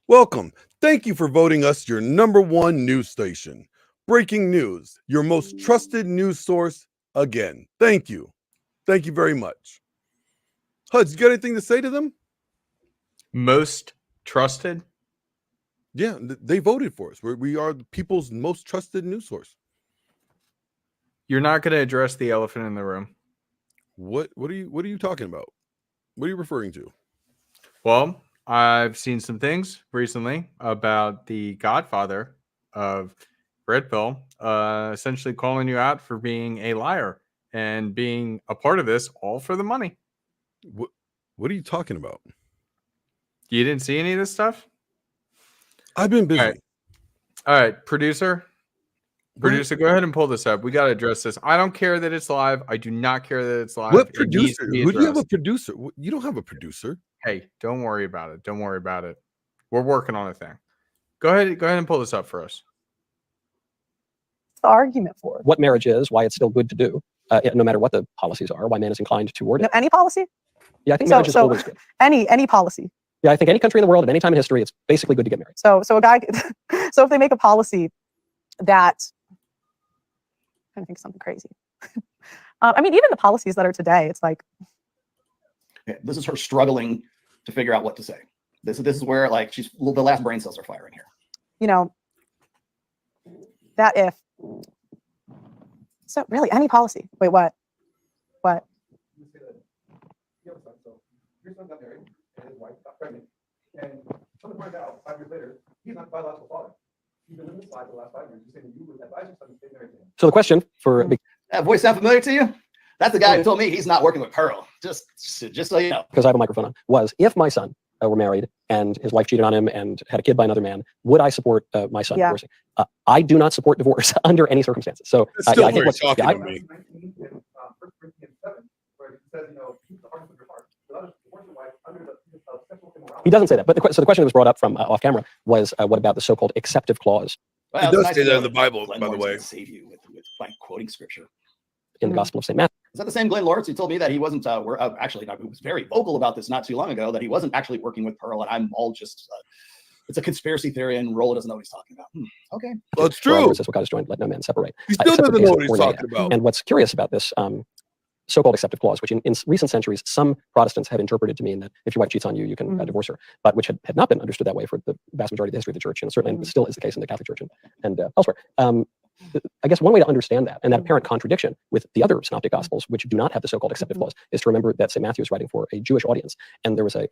Welcome. Thank you for voting us your number one news station. Breaking news, your most trusted news source again. Thank you. Thank you very much. Huds, you got anything to say to them? Most trusted? Yeah, they voted for us. We are the people's most trusted news source. You're not going to address the elephant in the room. What are you talking about? What are you referring to? Well, I've seen some things recently about the godfather of Red Pill, essentially calling you out for being a liar and being a part of this all for the money. What are you talking about? You didn't see any of this stuff? I've been busy. All right, producer, go ahead and pull this up. We got to address this. I don't care that it's live. I do not care that it's live. What producer? Who do you have a producer? You don't have a producer. Hey, don't worry about it. Don't worry about it. We're working on a thing. Go ahead and pull this up for us. The argument for what marriage is, why it's still good to do, no matter what the policies are, why man is inclined toward it. Any policy? Yeah, I think marriage is always good. Any policy. Yeah, I think any country in the world at any time in history, it's basically good to get married. So a guy, so if they make a policy that, I'm trying to think of something crazy. I mean, even the policies that are today, it's like. This is her struggling to figure out what to say. This is where like the last brain cells are firing here. You know, that if, so really any policy. Wait, what? What? Your son got married and his wife got pregnant. And come to find out, 5 years later, he's not the biological father. He's been living this life for the last 5 years. You're saying you would advise your son to stay married to him. So the question for that voice sound familiar to you? That's the guy who told me he's not working with Pearl. Just so you know. Because I have a microphone on. Was if my son were married and his wife cheated on him and had a kid by another man, would I support my son divorcing? I do not support divorce under any circumstances. So I think what's talking to me. He doesn't say that, but so the question that was brought up from off camera was what about the so-called acceptive clause? Well, it does say that in the Bible, by the way. Save you with by quoting scripture in the Gospel of St. Matthew. Is that the same Glenn Lawrence who told me that he wasn't? Actually, he was very vocal about this not too long ago. That he wasn't actually working with Pearl, and I'm all just. It's a conspiracy theory, and Rolla doesn't know what he's talking about. Okay, well, it's true. Says what God has joined, let no man separate. He still doesn't know what he's talking about. And what's curious about this so-called acceptive clause, which in recent centuries, some Protestants have interpreted to mean that if your wife cheats on you, you can divorce her, but which had not been understood that way for the vast majority of the history of the church, and certainly still is the case in the Catholic Church and elsewhere. I guess one way to understand that, and that apparent contradiction with the other synoptic gospels, which do not have the so-called acceptive clause, is to remember that St. Matthew is writing for a Jewish audience, and there was a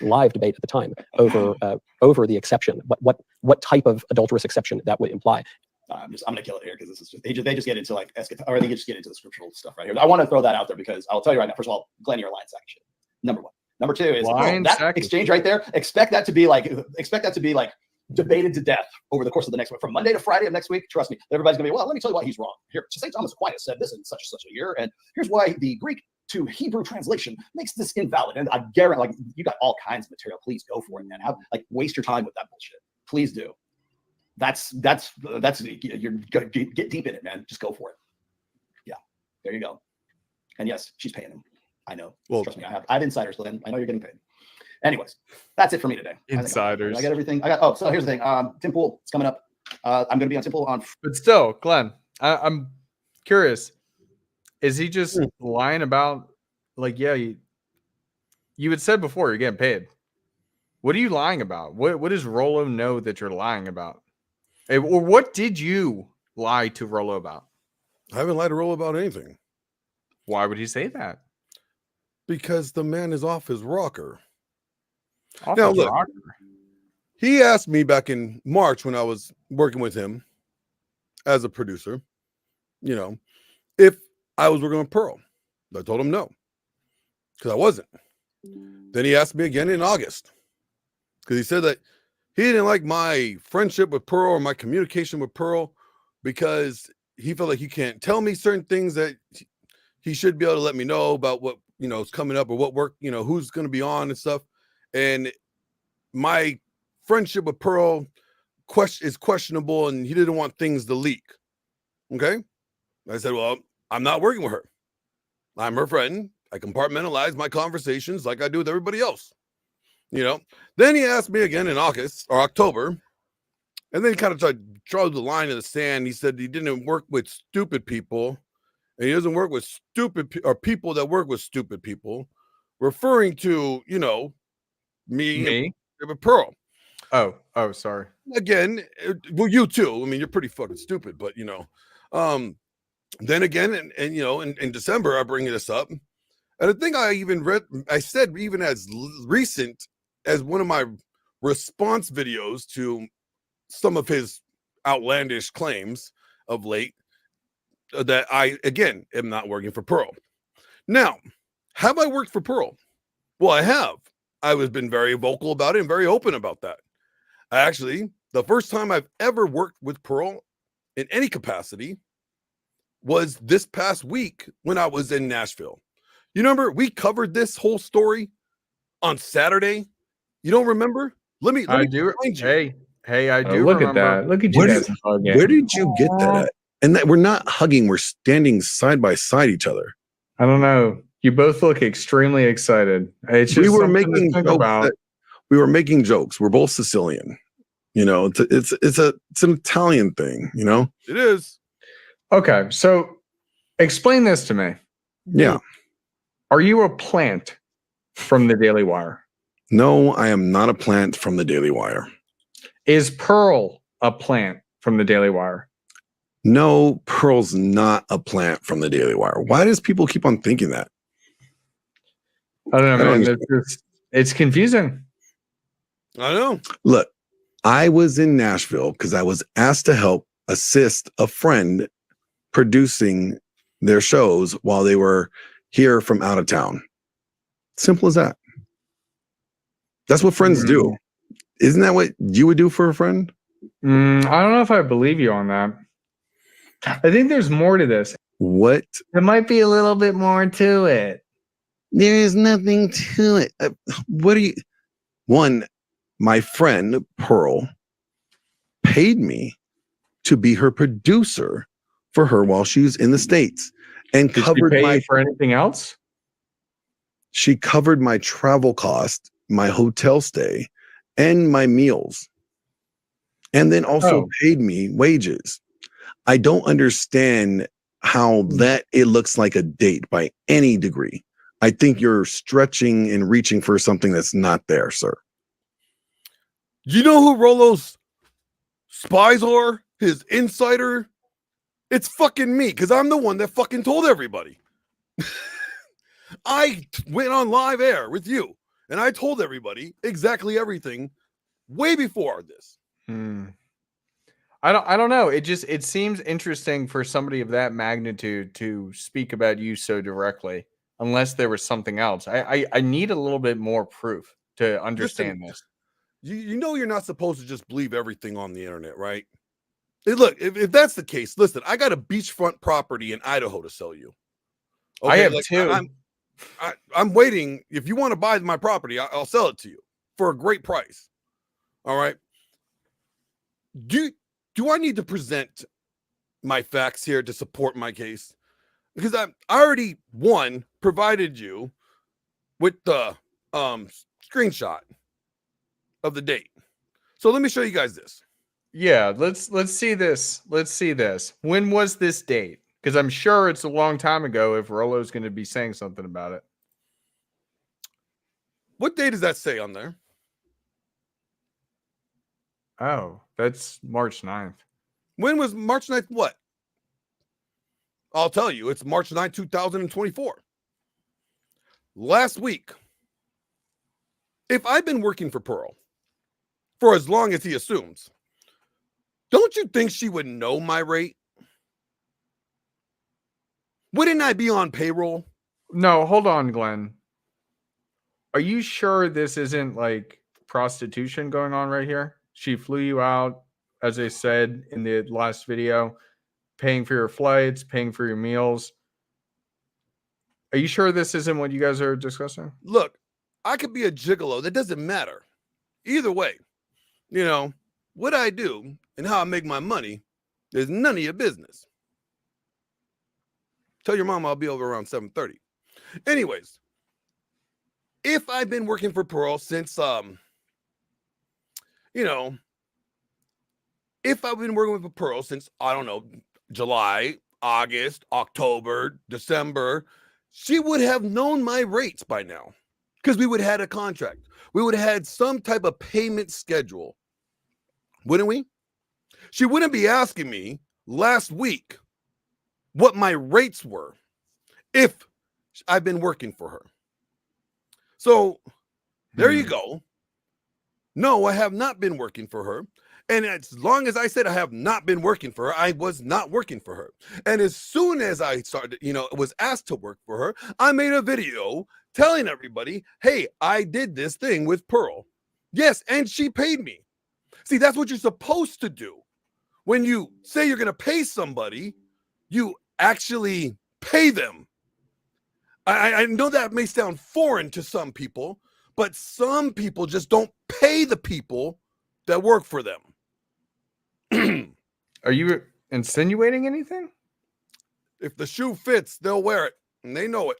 live debate at the time over the exception, what type of adulterous exception that would imply. I'm gonna kill it here because this is just, they just get into like or they just get into the scriptural stuff right here. I want to throw that out there because I'll tell you right now. First of all, Glenn, you're a line sack shit. Number one. Number two is that exchange right there. Expect that to be like debated to death over the course of the next week, from Monday to Friday of next week. Trust me, everybody's gonna be, well, let me tell you why he's wrong. Here, St. Thomas Aquinas said this in such and such a year, and here's why the Greek to Hebrew translation makes this invalid. And I guarantee, like, you got all kinds of material. Please go for it, man. Waste your time with that bullshit. Please do. That's you're gonna get deep in it, man. Just go for it. Yeah, there you go. And yes, she's paying him. I know. Well, trust me, I have insiders, Lynn. I know you're getting paid. Anyways, that's it for me today. Insiders. I got everything. So here's the thing. Tim Pool is coming up. I'm going to be on Tim Pool on. But still, Glenn, I'm curious. Is he just lying about, like, yeah, you had said before you're getting paid. What are you lying about? What does Rollo know that you're lying about? Or what did you lie to Rollo about? I haven't lied to Rollo about anything. Why would he say that? Because the man is off his rocker. Now, look, he asked me back in March when I was working with him as a producer, if I was working with Pearl. I told him no, because I wasn't. Then he asked me again in August, because he said that he didn't like my friendship with Pearl or my communication with Pearl, because he felt like he can't tell me certain things that he should be able to let me know about what, is coming up or what work, who's going to be on and stuff. And my friendship with Pearl is questionable, and he didn't want things to leak. Okay. I said, well, I'm not working with her. I'm her friend. I compartmentalize my conversations like I do with everybody else. You know, then he asked me again in August or October, and then he kind of tried to draw the line in the sand. He said he didn't work with stupid people, and he doesn't work with or people that work with stupid people, referring to, you know, me and Pearl. Oh, sorry. Again, well, you too. I mean, you're pretty fucking stupid, but you know, then again, and you know, in December, I bring this up, and I think I even I said even as recent as one of my response videos to some of his outlandish claims of late, that I again am not working for Pearl. Now, have I worked for Pearl? Well, I have. I was been very vocal about it and very open about that. Actually, the first time I've ever worked with Pearl in any capacity was this past week when I was in Nashville. You remember we covered this whole story on Saturday? You don't remember? Let me I do. remind you. Hey, I do look remember. at that. Look at you guys hugging. Where did you get that at? And that we're not hugging, we're standing side by side each other. I don't know. You both look extremely excited. It's just We were something to making think jokes. about. We were making jokes. We're both Sicilian. You know, it's an Italian thing, you know? It is. Okay, so explain this to me. Yeah. Are you a plant from the Daily Wire? No, I am not a plant from the Daily Wire. Is Pearl a plant from the Daily Wire? No, Pearl's not a plant from the Daily Wire. Why does people keep on thinking that? I don't know, man. It's confusing. I know. Look, I was in Nashville because I was asked to assist a friend producing their shows while they were here from out of town. Simple as that. That's what friends do. Isn't that what you would do for a friend? I don't know if I believe you on that. I think there's more to this. What? There might be a little bit more to it. There is nothing to it. What do you... One, my friend Pearl paid me to be her producer for her while she was in the States, and Did covered she pay my... you for anything else? She covered my travel cost, my hotel stay, and my meals, and then also paid me wages. I don't understand how that it looks like a date by any degree. I think you're stretching and reaching for something that's not there, sir. You know who Rolo's spies are? His insider? It's fucking me, because I'm the one that fucking told everybody. I went on live air with you, and I told everybody exactly everything way before this. I don't know. It seems interesting for somebody of that magnitude to speak about you so directly, unless there was something else. I need a little bit more proof to understand this. You know you're not supposed to just believe everything on the internet, right? Hey, look, if that's the case, listen, I got a beachfront property in Idaho to sell you. Okay, I have two. I'm waiting. If you want to buy my property, I'll sell it to you for a great price. All right. Do I need to present my facts here to support my case? Because I already, one, provided you with the screenshot of the date. So let me show you guys this. Yeah, let's see this. Let's see this. When was this date? Because I'm sure it's a long time ago if Rolo's going to be saying something about it. What date does that say on there? Oh, that's March 9th. When was March 9th what? I'll tell you, it's March 9th, 2024. Last week, if I've been working for Pearl for as long as he assumes, don't you think she would know my rate? Wouldn't I be on payroll? No, hold on, Glenn. Are you sure this isn't like prostitution going on right here? She flew you out, as I said in the last video, paying for your flights, paying for your meals. Are you sure this isn't what you guys are discussing? Look, I could be a gigolo. That doesn't matter. Either way, you know, what I do and how I make my money is none of your business. Tell your mom I'll be over around 7:30. Anyways, if I've been working for Pearl since, you know, if I've been working with Pearl since, I don't know, July, August, October, December, she would have known my rates by now because we would have had a contract. We would have had some type of payment schedule, wouldn't we? She wouldn't be asking me last week what my rates were if I've been working for her. So there you go. No, I have not been working for her. And as long as I said I have not been working for her, I was not working for her. And as soon as I started, was asked to work for her, I made a video telling everybody, hey, I did this thing with Pearl. Yes, and she paid me. See, that's what you're supposed to do. When you say you're going to pay somebody, you actually pay them. I know that may sound foreign to some people, but some people just don't pay the people that work for them. Are you insinuating anything? If the shoe fits, they'll wear it, and they know it.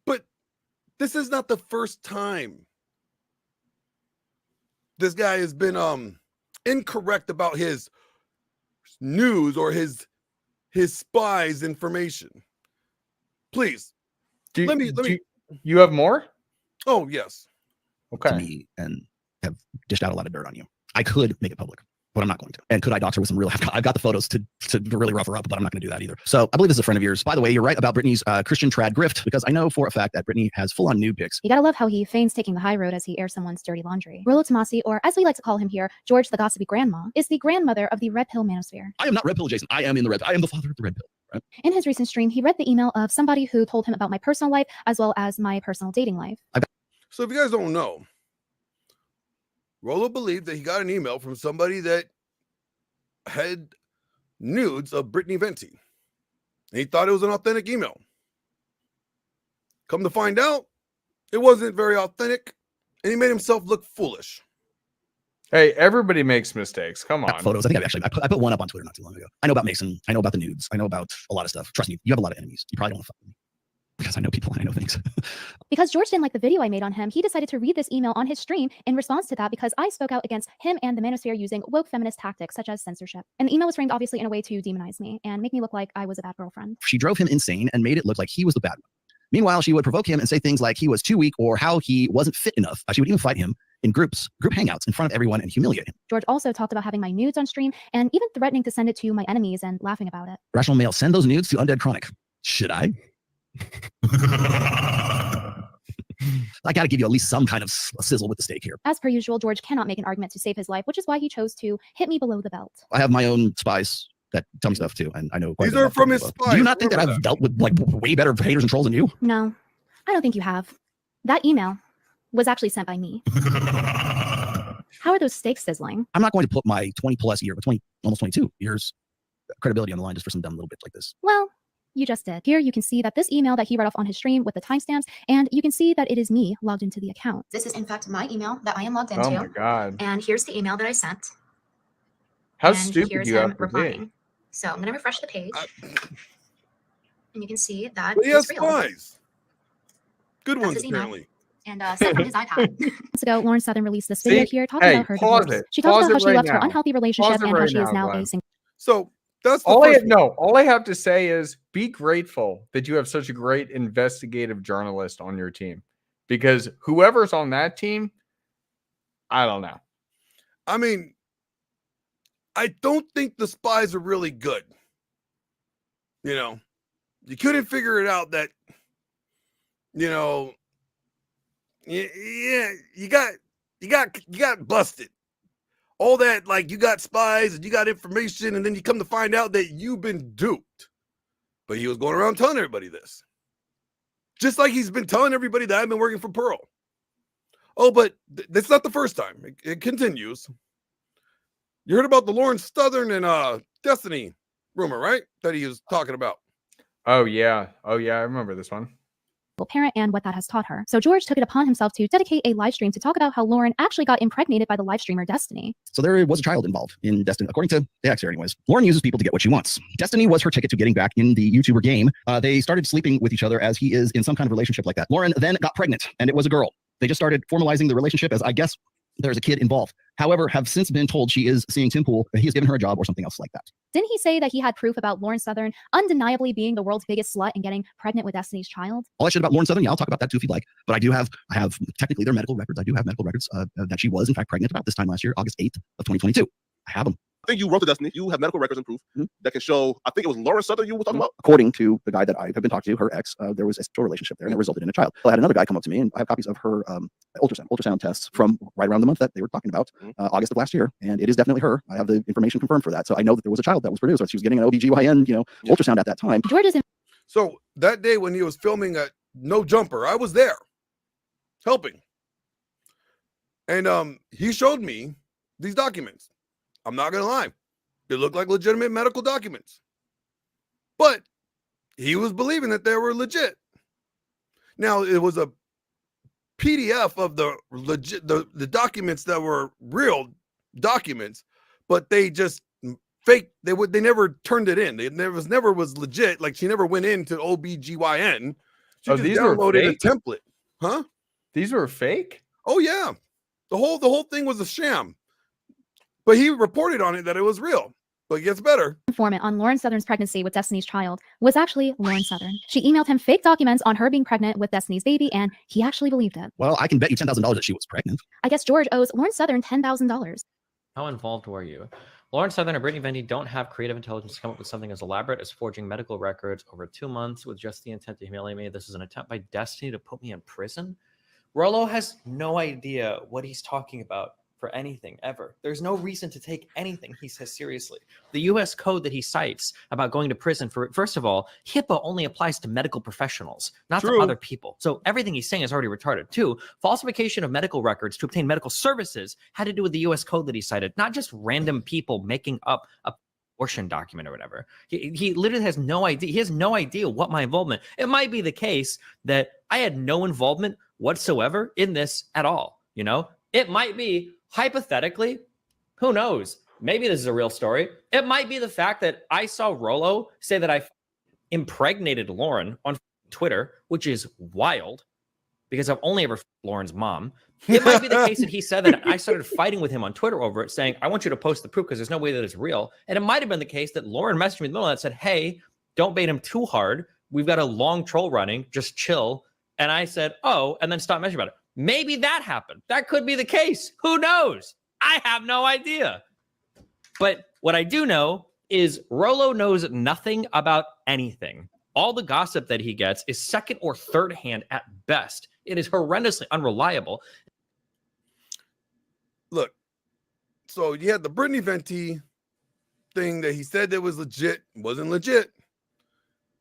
But this is not the first time this guy has been incorrect about his news or his spies information. Please, let me. You have more? Oh yes. Okay. To me and have dished out a lot of dirt on you. I could make it public, but I'm not going to. And could I dox her with some real? I've got the photos to really rough her up, but I'm not going to do that either. So I believe this is a friend of yours. By the way, you're right about Brittany's Christian trad grift, because I know for a fact that Brittany has full-on nude pics. You gotta love how he feigns taking the high road as he airs someone's dirty laundry. Rolo Tomasi, or as we like to call him here, George the gossipy grandma, is the grandmother of the Red Pill manosphere. I am not Red Pill Jason. I am in the Red. I am the father of the Red Pill. Right? In his recent stream, he read the email of somebody who told him about my personal life as well as my personal dating life. So if you guys don't know, Rolo believed that he got an email from somebody that had nudes of Brittany Venti. And he thought it was an authentic email. Come to find out, it wasn't very authentic, and he made himself look foolish. Hey, everybody makes mistakes. Come on. Photos. I think I put one up on Twitter not too long ago. I know about Mason. I know about the nudes. I know about a lot of stuff. Trust me, you have a lot of enemies. You probably don't want to fuck with me because I know people and I know things. Because George didn't like the video I made on him, he decided to read this email on his stream in response to that because I spoke out against him and the manosphere using woke feminist tactics such as censorship. And the email was framed obviously in a way to demonize me and make me look like I was a bad girlfriend. She drove him insane and made it look like he was the bad one. Meanwhile, she would provoke him and say things like he was too weak or how he wasn't fit enough. She would even fight him in group hangouts in front of everyone and humiliate him. George also talked about having my nudes on stream and even threatening to send it to my enemies and laughing about it. Rational male, send those nudes to Undead Chronic. Should I? I got to give you at least some kind of sizzle with the steak here. As per usual, George cannot make an argument to save his life, which is why he chose to hit me below the belt. I have my own spies that tell me stuff too, and I know these are from his spies. Do you not think that I've dealt with like way better haters and trolls than you? No, I don't think you have. That email was actually sent by me. How are those steaks sizzling? I'm not going to put my 20+ year, almost 22 years credibility on the line just for some dumb little bits like this. Well, you just did. Here you can see that this email that he read off on his stream with the timestamps, and you can see that it is me logged into the account. This is in fact my email that I am logged into. Oh my God. And here's the email that I sent. How and stupid here's you have him to replying. be. So I'm gonna refresh the page. And you can see that He has it's real. spies. Good That's ones, his email. apparently. And sent from his iPad. Months ago, Lauren Southern released this video here talking about her pause divorce. it. She talks Pause about how it she right left her now. unhealthy relationship Pause it and how right she is now, now Glenn. a single. So that's the All first one. all I have to say is be grateful that you have such a great investigative journalist on your team, because whoever's on that team, I don't know. I mean, I don't think the spies are really good. You know, you couldn't figure it out that, you know, yeah, you got busted. All that, like, you got spies and you got information, and then you come to find out that you've been duped. But he was going around telling everybody this. Just like he's been telling everybody that I've been working for Pearl. Oh, but that's not the first time. It continues. You heard about the Lauren Southern and Destiny rumor, right? That he was talking about. Oh yeah. I remember this one. parent and what that has taught her. So George took it upon himself to dedicate a live stream to talk about how Lauren actually got impregnated by the live streamer Destiny. So there was a child involved in Destiny, according to the X here anyways. Lauren uses people to get what she wants. Destiny was her ticket to getting back in the YouTuber game. They started sleeping with each other as he is in some kind of relationship like that. Lauren then got pregnant, and it was a girl. They just started formalizing the relationship as, I guess, there's a kid involved. However, have since been told she is seeing Tim Pool. He has given her a job or something else like that. Didn't he say that he had proof about Lauren Southern undeniably being the world's biggest slut and getting pregnant with Destiny's child? All that shit about Lauren Southern, yeah, I'll talk about that too if you'd like. But I have technically their medical records. I do have medical records that she was in fact pregnant about this time last year, August 8th of 2022. I have them. I think you wrote to Destiny. You have medical records and proof that can show. I think it was Lauren Southern you were talking about. According to the guy that I have been talking to, her ex, there was a sexual relationship there, and it resulted in a child. I had another guy come up to me, and I have copies of her ultrasound tests from right around the month that they were talking about, August of last year, and it is definitely her. I have the information confirmed for that, so I know that there was a child that was produced, or she was getting an OBGYN, ultrasound at that time. George is in. So that day when he was filming at No Jumper, I was there, helping, and he showed me these documents. I'm not gonna lie. They look like legitimate medical documents, but he was believing that they were legit. Now it was a PDF of the legit the documents that were real documents, but they just fake. They never turned it in. They never was legit. Like she never went into OBGYN. She just these were downloaded a fake? template, huh? These were fake? Oh yeah, the whole thing was a sham. But he reported on it that it was real. But it gets better. Informant on Lauren Southern's pregnancy with Destiny's child was actually Lauren Southern. She emailed him fake documents on her being pregnant with Destiny's baby, and he actually believed it. Well, I can bet you $10,000 that she was pregnant. I guess George owes Lauren Southern $10,000. How involved were you? Lauren Southern and Brittany Venti don't have creative intelligence to come up with something as elaborate as forging medical records over 2 months with just the intent to humiliate me. This is an attempt by Destiny to put me in prison. Rollo has no idea what he's talking about for anything ever. There's no reason to take anything he says seriously. The US code that he cites about going to prison for, first of all, HIPAA only applies to medical professionals, not to other people. So everything he's saying is already retarded. 2, falsification of medical records to obtain medical services had to do with the US code that he cited, not just random people making up a abortion document or whatever. He literally has no idea. He has no idea what my involvement. It might be the case that I had no involvement whatsoever in this at all. It might be, hypothetically, who knows? Maybe this is a real story. It might be the fact that I saw Rollo say that I impregnated Lauren on Twitter, which is wild because I've only ever Lauren's mom. It might be the case that he said that I started fighting with him on Twitter over it, saying, I want you to post the proof because there's no way that it's real. And it might have been the case that Lauren messaged me in the middle of that, said, hey, don't bait him too hard. We've got a long troll running. Just chill. And I said, oh, and then stop messaging about it. Maybe that happened. That could be the case. Who knows? I have no idea. But what I do know is Rollo knows nothing about anything. All the gossip that he gets is second or third hand at best. It is horrendously unreliable. Look, so you had the Brittany Venti thing that he said that was legit, wasn't legit.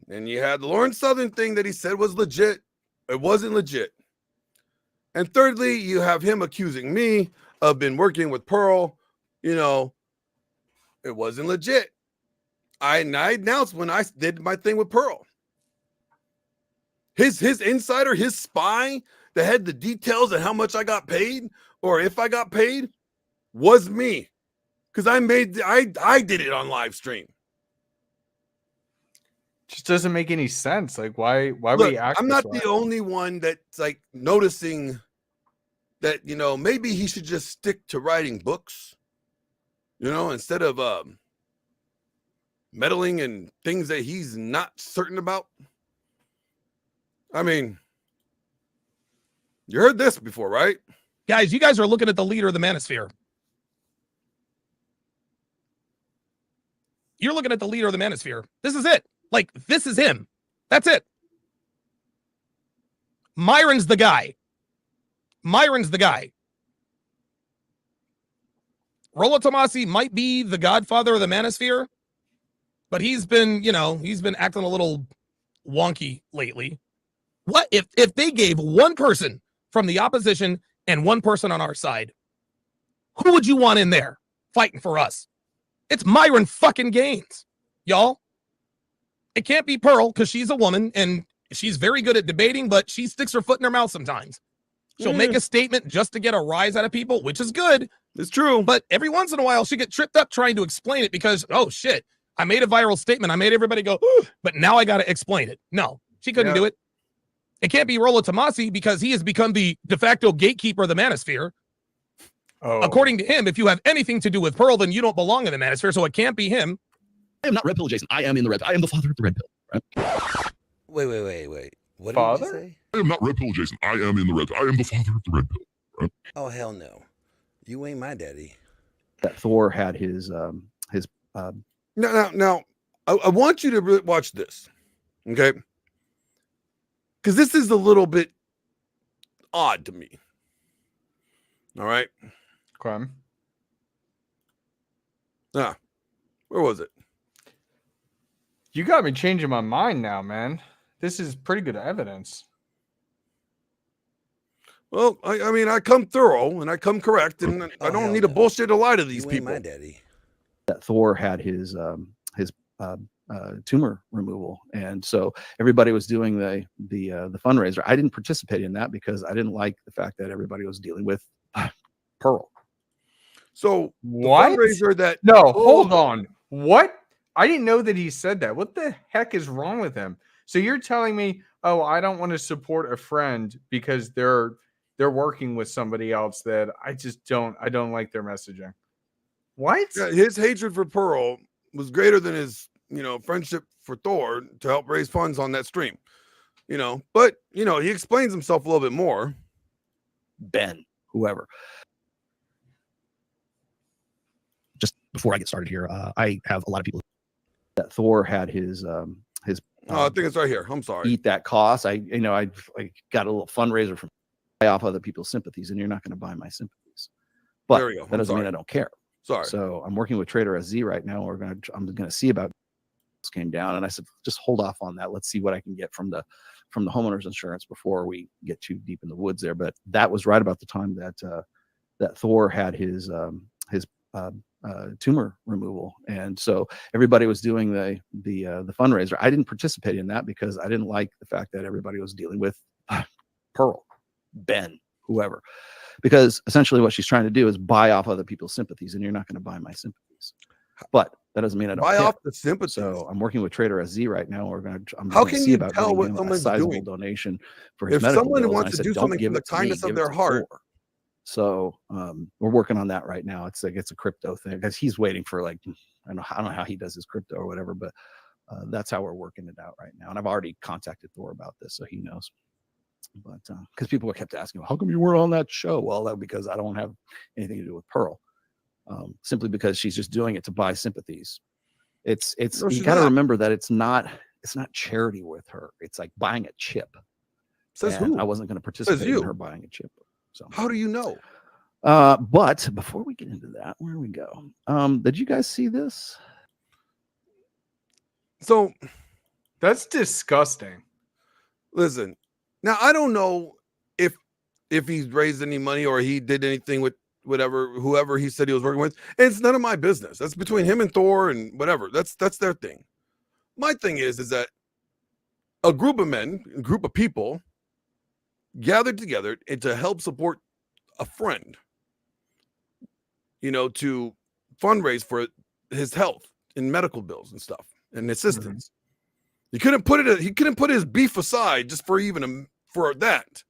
And you had the Lauren Southern thing that he said was legit, it wasn't legit. And thirdly, you have him accusing me of been working with Pearl. It wasn't legit. I announced when I did my thing with Pearl. His insider, his spy that had the details of how much I got paid or if I got paid was me. Because I did it on live stream. Just doesn't make any sense. Like why Look, would he act? I'm not the only one that's like noticing that, maybe he should just stick to writing books, instead of meddling in things that he's not certain about. I mean, you heard this before, right? Guys, you guys are looking at the leader of the manosphere. You're looking at the leader of the manosphere. This is it. Like, this is him. That's it. Myron's the guy. Myron's the guy. Rollo Tomasi might be the godfather of the manosphere, but he's been acting a little wonky lately. What if they gave one person from the opposition and one person on our side? Who would you want in there fighting for us? It's Myron fucking Gaines, y'all. It can't be Pearl because she's a woman and she's very good at debating, but she sticks her foot in her mouth sometimes. She'll make a statement just to get a rise out of people, which is good. It's true. But every once in a while, she get tripped up trying to explain it because, oh, shit, I made a viral statement. I made everybody go, but now I got to explain it. No, she couldn't do it. It can't be Rollo Tomasi because he has become the de facto gatekeeper of the manosphere. Oh. According to him, if you have anything to do with Pearl, then you don't belong in the manosphere, so it can't be him. I am not Red Pill Jason. I am in the Red. I am the father of the Red Pill. Right? Wait. What Father? did you say? I am not Red Pill Jason. I am in the Red Pill. I am the father of the Red Pill. Right? Oh, hell no. You ain't my daddy. That Thor had his Now, I want you to really watch this, okay? Because this is a little bit odd to me. All right. Okay. Where was it? You got me changing my mind now, man. This is pretty good evidence. Well, I mean, I come thorough and I come correct, and I don't need a bullshit to lie to these people. My daddy. that Thor had his tumor removal, and so everybody was doing the fundraiser. I didn't participate in that because I didn't like the fact that everybody was dealing with Pearl. So what? Fundraiser that no, hold on. What? I didn't know that he said that. What the heck is wrong with him? So you're telling me, oh, I don't want to support a friend because they're working with somebody else that I don't like their messaging. What? Yeah, his hatred for Pearl was greater than his, friendship for Thor to help raise funds on that stream. But he explains himself a little bit more. Ben, whoever. Just before I get started here, I have a lot of people that Thor had his I think it's right here. I'm sorry. Eat that cost. I got a little fundraiser from off other people's sympathies, and you're not going to buy my sympathies. But there we go. That doesn't mean I don't care. Sorry. So I'm working with Trader SZ right now. I'm gonna see about this came down, and I said just hold off on that. Let's see what I can get from the homeowners insurance before we get too deep in the woods there. But that was right about the time that Thor had his tumor removal, and so everybody was doing the fundraiser. I didn't participate in that because I didn't like the fact that everybody was dealing with Pearl, Ben, whoever, because essentially what she's trying to do is buy off other people's sympathies, and you're not going to buy my sympathies. But that doesn't mean I don't buy care. off the sympathies. So I'm working with Trader SZ right now. I'm How gonna can see you about tell getting what him a someone's sizable doing? donation for his If medical someone bills. And wants I to said, do don't something give from the it to me, kindness give of it their to heart. Thor. So we're working on that right now. It's a crypto thing because he's waiting for I don't know how he does his crypto or whatever, but that's how we're working it out right now. And I've already contacted Thor about this, so he knows. But because people kept asking, how come you weren't on that show? Well, that because I don't have anything to do with Pearl. Simply because she's just doing it to buy sympathies. It's No, you she's got to not. remember that it's not charity with her. It's like buying a chip. Says And who? I wasn't going to participate you. in her buying a chip. So How do you know? but before we get into that, where do we go? Did you guys see this? So that's disgusting. Listen, now I don't know if he's raised any money or he did anything with whoever he said he was working with. And it's none of my business. That's between him and Thor and whatever. That's their thing. My thing is that a group of men, a group of people gathered together and to help support a friend, to fundraise for his health and medical bills and stuff and assistance. He couldn't put his beef aside just for for that.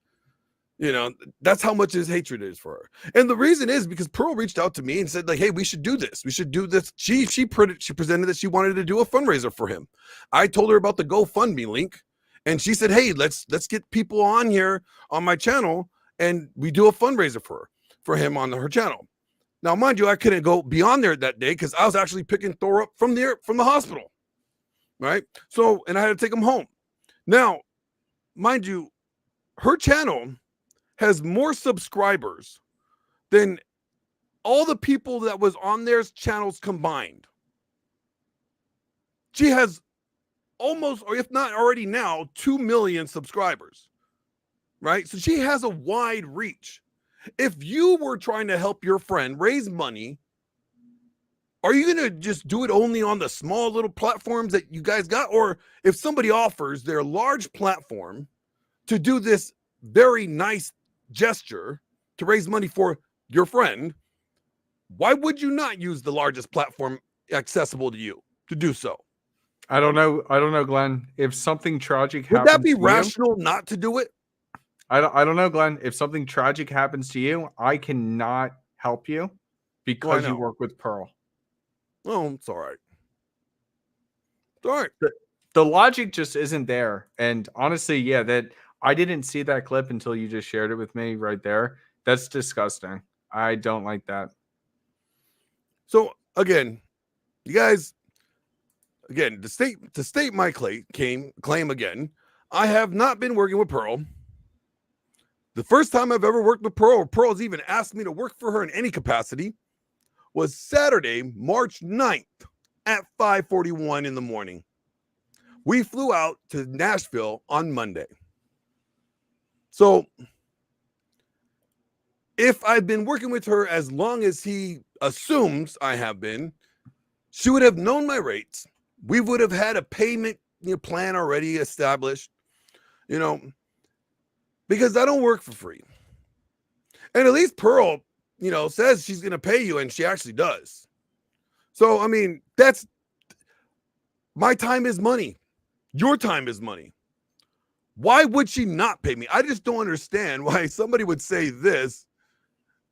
That's how much his hatred is for her. And the reason is because Pearl reached out to me and said, hey, we should do this. We should do this. She presented that she wanted to do a fundraiser for him. I told her about the GoFundMe link, and she said, hey, let's get people on here on my channel, and we do a fundraiser for him on her channel. Now, mind you, I couldn't go beyond there that day because I was actually picking Thor up from the hospital, right? So, and I had to take him home. Now, mind you, her channel has more subscribers than all the people that was on their channels combined. She has almost, or if not already now, 2 million subscribers, right? So she has a wide reach. If you were trying to help your friend raise money are you going to just do it only on the small little platforms that you guys got? Or if somebody offers their large platform to do this very nice gesture to raise money for your friend, why would you not use the largest platform accessible to you to do so? I don't know, Glenn. If something tragic Would happens that be to rational not to do it? I don't know, Glenn. If something tragic happens to you, I cannot help you because you know? work with Pearl. Oh, it's all right. It's all right. The logic just isn't there. And honestly, yeah, that I didn't see that clip until you just shared it with me right there. That's disgusting. I don't like that. So again, you guys, again, to state my claim again, I have not been working with Pearl. The first time I've ever worked with Pearl, or Pearl's even asked me to work for her in any capacity, was Saturday, March 9th at 5:41 in the morning. We flew out to Nashville on Monday. So if I've been working with her as long as he assumes I have been, she would have known my rates. We would have had a payment plan already established, because I don't work for free. And at least Pearl, says she's going to pay you, and she actually does. So, I mean, that's my time is money. Your time is money. Why would she not pay me? I just don't understand why somebody would say this,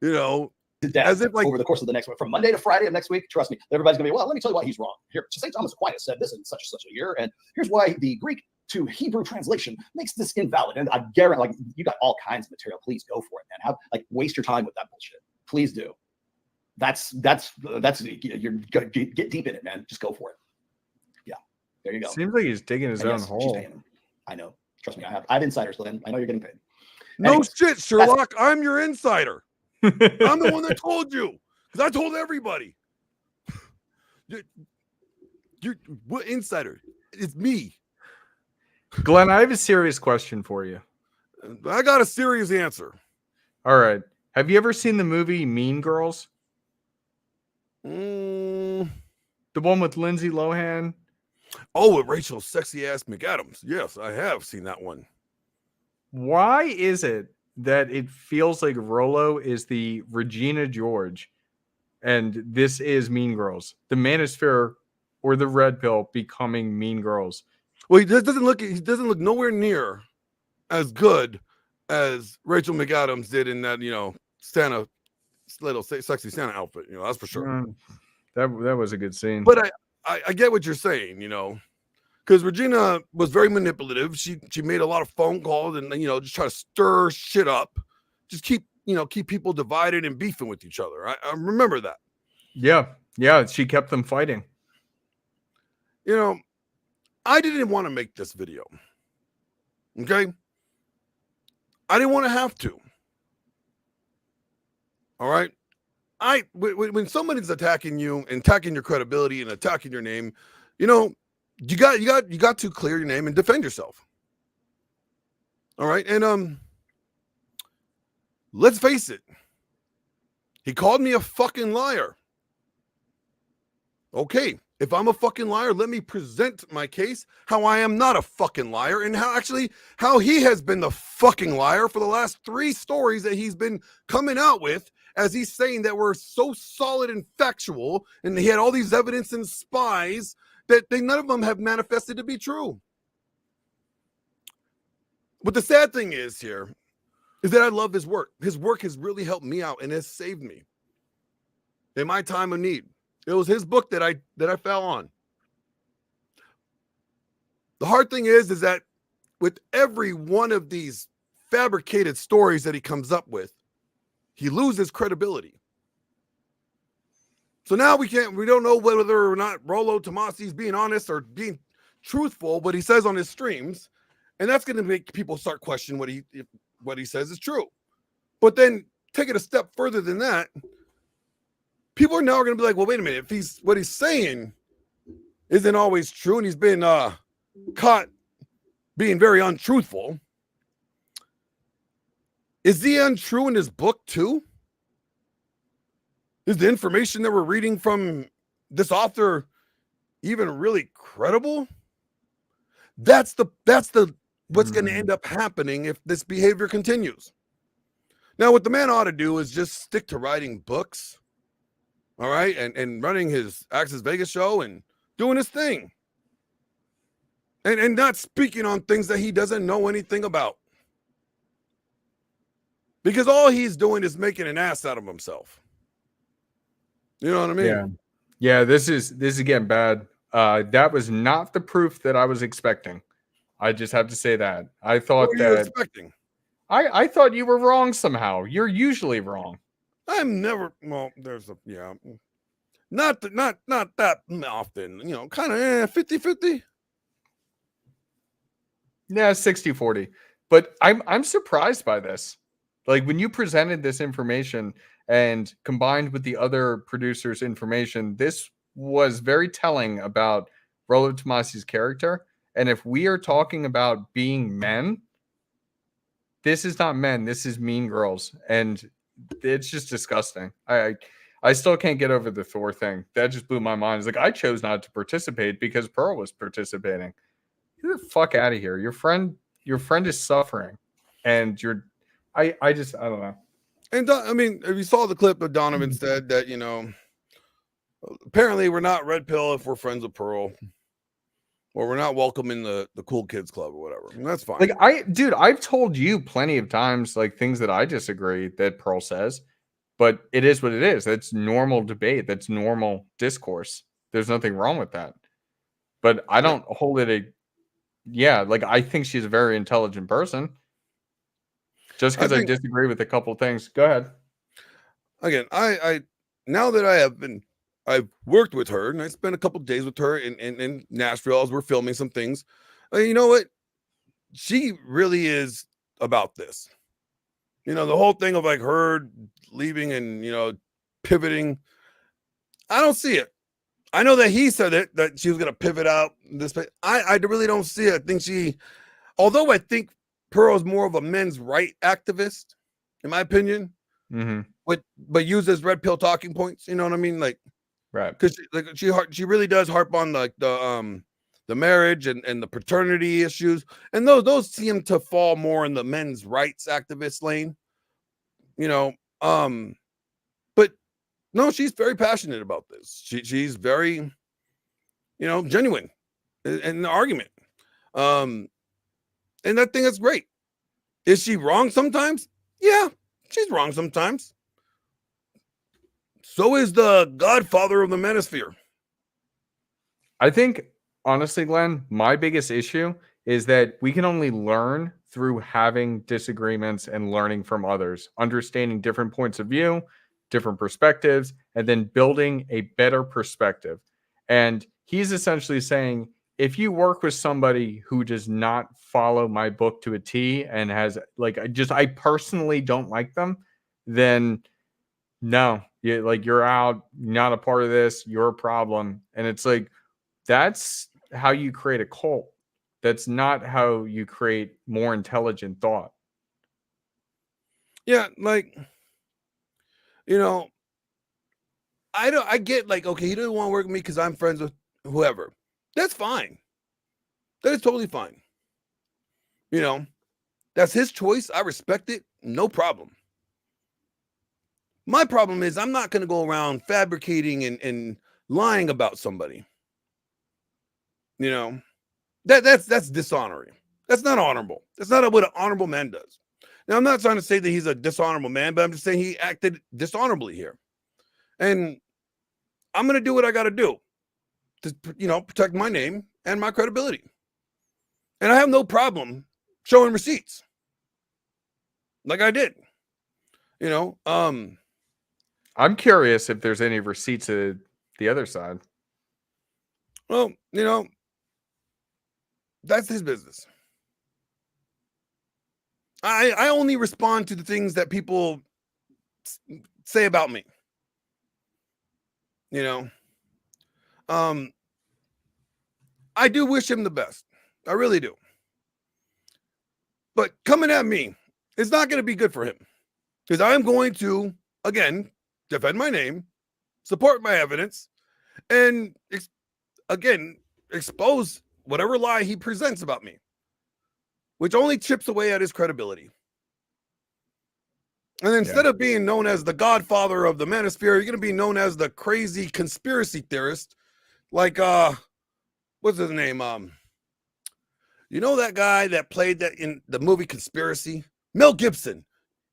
as if like over the course of the next week, from Monday to Friday of next week. Trust me, everybody's gonna be, well, let me tell you why he's wrong. Here, St. Thomas Aquinas said this in such and such a year, and here's why the Greek to Hebrew translation makes this invalid. And I guarantee, like, you got all kinds of material. Please go for it, man. Waste your time with that bullshit. Please do. That's you're gonna get deep in it, man. Just go for it. Yeah, there you go. Seems like he's digging his own hole. I know. Trust me, I have insiders, Lynn. I know you're getting paid. Anyways, shit, Sherlock. I'm your insider. I'm the one that told you, because I told everybody. You're what insider? It's me. Glenn, I have a serious question for you. I got a serious answer. All right. Have you ever seen the movie Mean Girls? The one with Lindsay Lohan? Oh, with Rachel Sexy Ass McAdams. Yes, I have seen that one. Why is it that it feels like Rolo is the Regina George and this is Mean Girls? The Manosphere or the Red Pill becoming Mean Girls? Well, he doesn't look nowhere near as good as Rachel McAdams did in that, Santa, little sexy Santa outfit. That's for sure. That was a good scene. But I get what you're saying, because Regina was very manipulative. She made a lot of phone calls and just try to stir shit up, just keep people divided and beefing with each other. I remember that. Yeah, she kept them fighting. I didn't want to make this video. Okay, I didn't want to have to. All right, when somebody's attacking you and attacking your credibility and attacking your name, you got to clear your name and defend yourself. All right, and let's face it, he called me a fucking liar. Okay, if I'm a fucking liar, let me present my case how I am not a fucking liar, and how he has been the fucking liar for the last 3 stories that he's been coming out with, as he's saying that we're so solid and factual, and he had all these evidence and spies that none of them have manifested to be true. But the sad thing is that I love his work. His work has really helped me out and has saved me in my time of need. It was his book that I fell on. The hard thing is that with every one of these fabricated stories that he comes up with, he loses credibility. So now we don't know whether or not Rolo Tomasi is being honest or being truthful, what he says on his streams, and that's going to make people start questioning what he says is true. But then take it a step further than that, people are now going to be like, well, wait a minute, if what he's saying isn't always true, and he's been caught being very untruthful, is he untrue in his book too? Is the information that we're reading from this author even really credible? That's what's going to end up happening if this behavior continues. Now, what the man ought to do is just stick to writing books, all right, and running his Access Vegas show and doing his thing, and not speaking on things that he doesn't know anything about, because all he's doing is making an ass out of himself. You know what I mean? Yeah. This is getting bad. That was not the proof that I was expecting. I just have to say that. I thought What were you expecting? I thought you were wrong somehow. You're usually wrong. I'm never. Well, there's a not that often. You know, kind of 50-50. Yeah, 60-40. But I'm surprised by this. Like when you presented this information and combined with the other producers' information, this was very telling about Rollo Tomasi's character. And if we are talking about being men, this is not men. This is mean girls, and it's just disgusting. I still can't get over the Thor thing. That just blew my mind. It's like I chose not to participate because Pearl was participating. Get the fuck out of here. Your friend is suffering, and I don't know. And I mean, if you saw the clip of Donovan said that, you know, apparently we're not red pill if we're friends with Pearl, or we're not welcome in the cool kids club or whatever. And that's fine. Like I've told you plenty of times like things that I disagree that Pearl says, but it is what it is. That's normal debate. That's normal discourse. There's nothing wrong with that. But I don't hold it like I think she's a very intelligent person. Just because I disagree with a couple things. Go ahead. Again, I now that I've worked with her and I spent a couple days with her in Nashville as we're filming some things. You know what? She really is about this. You know, the whole thing of like her leaving and, you know, pivoting. I don't see it. I know that he said it, that she was going to pivot out this. I really don't see it. I think although I think Pearl is more of a men's right activist, in my opinion, but uses red pill talking points. You know what I mean? Like, right? Because she really does harp on like the marriage and the paternity issues, and those seem to fall more in the men's rights activist lane. You know, but no, she's very passionate about this. She's very, you know, genuine in the argument. And I think that's great. Is she wrong sometimes? Yeah, she's wrong sometimes. So is the godfather of the manosphere. I think, honestly, Glenn, my biggest issue is that we can only learn through having disagreements and learning from others, understanding different points of view, different perspectives, and then building a better perspective. And he's essentially saying, if you work with somebody who does not follow my book to a T and has I personally don't like them, then no, you're out, not a part of this, you're a problem. And it's like, that's how you create a cult. That's not how you create more intelligent thought. Yeah, like, you know, I get like, okay, he doesn't want to work with me because I'm friends with whoever. That's fine. That is totally fine. You know, that's his choice. I respect it. No problem. My problem is I'm not going to go around fabricating and lying about somebody. You know, that's dishonoring. That's not honorable. That's not what an honorable man does. Now, I'm not trying to say that he's a dishonorable man, but I'm just saying he acted dishonorably here. And I'm going to do what I got to do to, you know, protect my name and my credibility. And I have no problem showing receipts like I did. You know, I'm curious if there's any receipts to the other side. Well, you know, that's his business. I only respond to the things that people say about me. You know, I do wish him the best. I really do. But coming at me is not going to be good for him, because I'm going to, again, defend my name, support my evidence, and again, expose whatever lie he presents about me, which only chips away at his credibility. And instead of being known as the godfather of the manosphere, you're going to be known as the crazy conspiracy theorist. Like, what's his name? You know that guy that played that in the movie Conspiracy? Mel Gibson.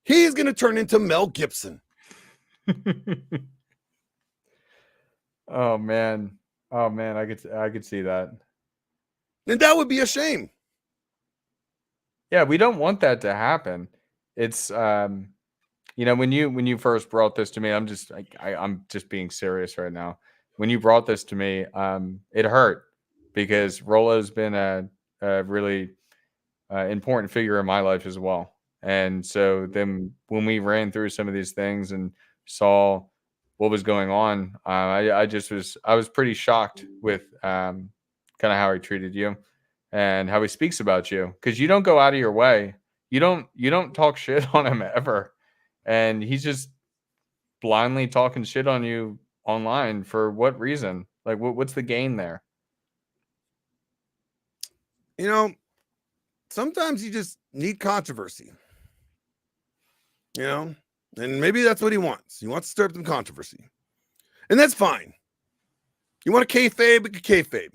He's going to turn into Mel Gibson. Oh man. I could see that. And that would be a shame. Yeah, we don't want that to happen. It's when you first brought this to me, I'm just being serious right now. When you brought this to me, it hurt because Rollo's been a really important figure in my life as well. And so then when we ran through some of these things and saw what was going on, I was pretty shocked with kind of how he treated you and how he speaks about you, because you don't go out of your way. You don't talk shit on him ever. And he's just blindly talking shit on you online for what reason? Like, what's the gain there? Sometimes you just need controversy. And maybe that's what he wants. He wants to stir up some controversy. And that's fine. You want to kayfabe, you can kayfabe.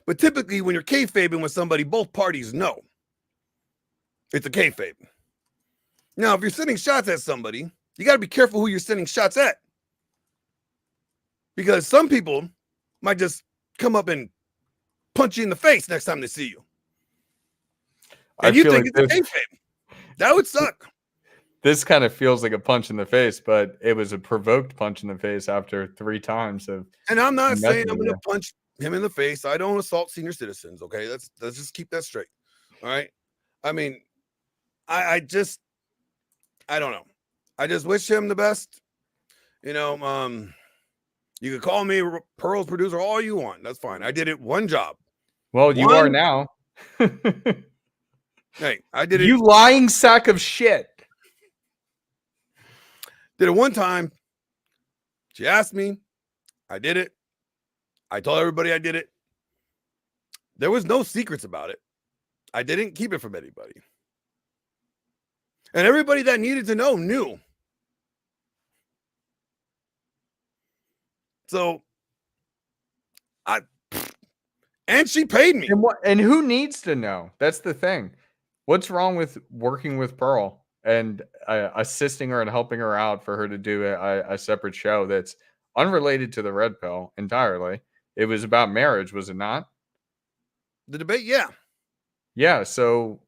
But typically when you're kayfabing with somebody, both parties know it's a kayfabe. Now, if you're sending shots at somebody, you got to be careful who you're sending shots at. Because some people might just come up and punch you in the face next time they see you. And you think it's a kayfabe. That would suck. This kind of feels like a punch in the face, but it was a provoked punch in the face after 3 times of. And I'm not saying I'm going to punch him in the face. I don't assault senior citizens. Okay, let's just keep that straight. All right. I mean, I don't know. I just wish him the best. You could call me Pearl's producer all you want. That's fine. I did it one job. Well, you are now. Hey, I did it. You lying sack of shit. Did it one time. She asked me. I did it. I told everybody I did it. There was no secrets about it. I didn't keep it from anybody. And everybody that needed to know knew. So, and she paid me. And who needs to know? That's the thing. What's wrong with working with Pearl and assisting her and helping her out for her to do a separate show that's unrelated to the Red Pill entirely? It was about marriage, was it not? The debate, yeah. Yeah, so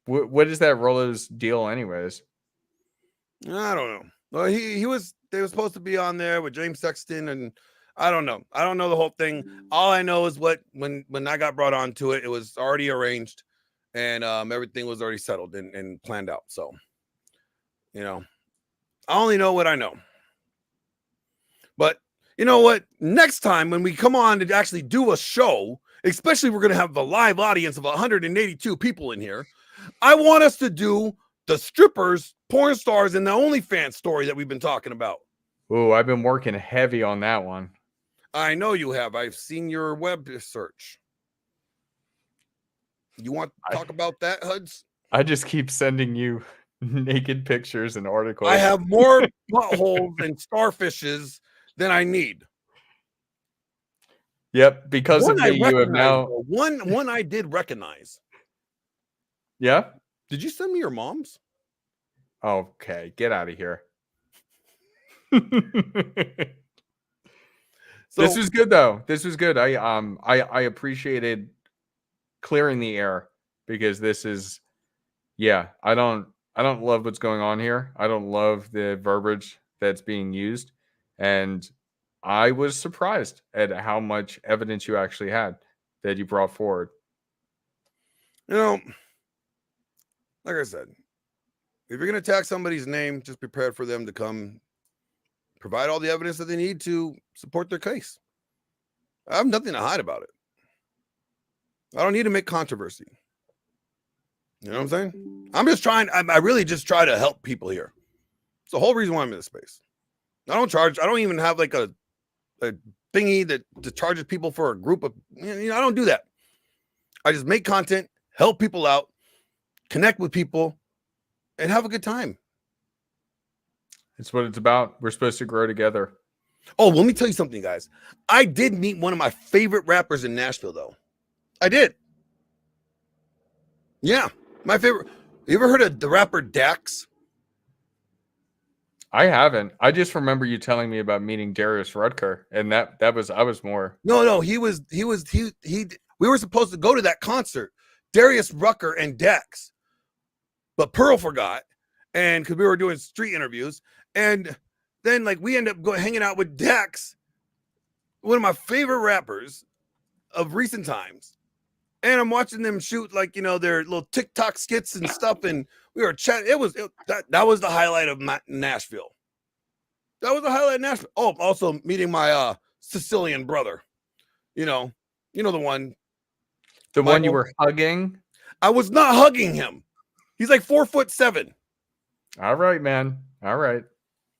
what is that Rollo's deal anyways? I don't know. Well, they were supposed to be on there with James Sexton, and I don't know. I don't know the whole thing. All I know is when I got brought onto it, it was already arranged, and everything was already settled and planned out. So, I only know what I know. But you know what? Next time when we come on to actually do a show, especially we're going to have a live audience of 182 people in here, I want us to do the strippers, porn stars, and the OnlyFans story that we've been talking about. Ooh, I've been working heavy on that one. I know you have. I've seen your web search. You want to talk about that, Huds? I just keep sending you naked pictures and articles. I have more buttholes and starfishes than I need. Yep, because of me, you have now. One I did recognize. Yeah? Did you send me your mom's? Okay, get out of here. This was good though. This was good. I appreciated clearing the air, because this is, I don't love what's going on here. I don't love the verbiage that's being used, and I was surprised at how much evidence you actually had that you brought forward. Like I said, if you're going to attack somebody's name, just prepare for them to come provide all the evidence that they need to support their case. I have nothing to hide about it. I don't need to make controversy. You know what I'm saying? I'm just trying. I really just try to help people here. It's the whole reason why I'm in this space. I don't even have like a a thingy that charges people for a group of, I don't do that. I just make content, help people out, connect with people, and have a good time. It's what it's about. We're supposed to grow together. Oh, let me tell you something, guys. I did meet one of my favorite rappers in Nashville, though. I did. Yeah, my favorite. You ever heard of the rapper Dax? I haven't. I just remember you telling me about meeting Darius Rudker, and I was more. No, he we were supposed to go to that concert, Darius Rucker and Dax, but Pearl forgot, and because we were doing street interviews, and then like we end up hanging out with Dax, one of my favorite rappers of recent times. And I'm watching them shoot like, their little TikTok skits and stuff. And we were chatting. That was the highlight of Nashville. That was the highlight of Nashville. Oh, also meeting my Sicilian brother. The one. The one you were hugging? I was not hugging him. He's like 4'7". All right, man. All right.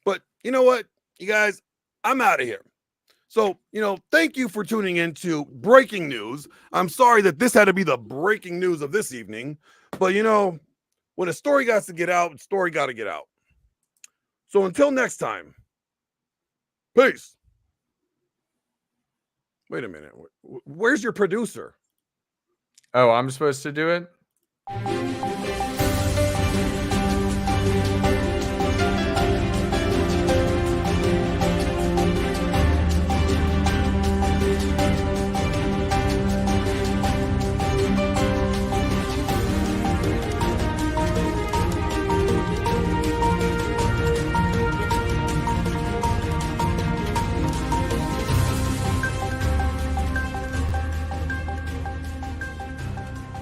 But you know what, you guys, I'm out of here. So, thank you for tuning into Breaking News. I'm sorry that this had to be the breaking news of this evening, but when a story got to get out, story got to get out. So until next time, peace. Wait a minute. Where's your producer? Oh, I'm supposed to do it?